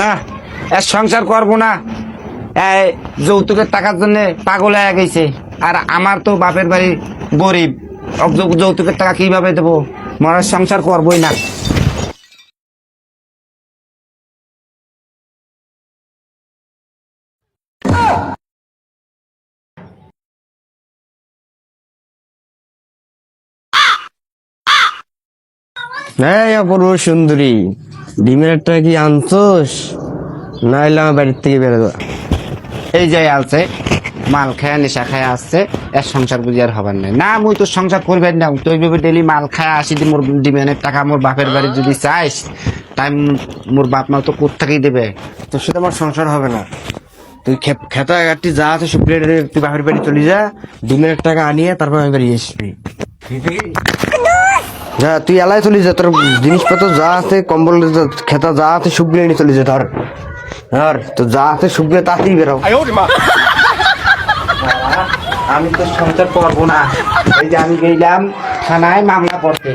না এর সংসার করবো না। এই যৌতুকের টাকার জন্য পাগল হয়ে গেছে। আর আমার তো বাপের বাড়ি গরিব, যৌতুকের টাকা কিভাবে দেবো? মরার সংসার করবোই না। হ্যাঁ অপূর্ব সুন্দরী, ডিমের একটা কি আনছোস? নাইলে আমার বাড়ির থেকে বেরোবো। এই যে আছে মাল খায়া নেশা খায়া আসছে, এর সংসার বুঝি আর হবার নাই। না মুই তোর সংসার করবেন না, তুই ভেবে ডেলি মাল খায়া আসি দি মোর ডিমেনের টাকা মোর বাপের বাড়ি যদি চাইস, তাই মোর বাপ মা তো কোত্থেকেই দেবে। তোর সাথে আমার সংসার হবে না। তুই খেতা গাড়ি যা আছে সব প্লেট তুই বাপের বাড়ি চলে যা, ডিমের টাকা আনিয়ে তারপর আমি বাড়ি আসবি। যা তুই এলায় চলে যা, তোর জিনিসপত্র যা আছে, কম্বল খেতা যা আছে সবগুলো নিয়ে চলে যা। ধর ধর তো যা আছে সবগুলো তাড়াতাড়ি বেরো। আমি তো সংসার করবো না। এই যে আমি গেলাম থানায় মামলা করতে।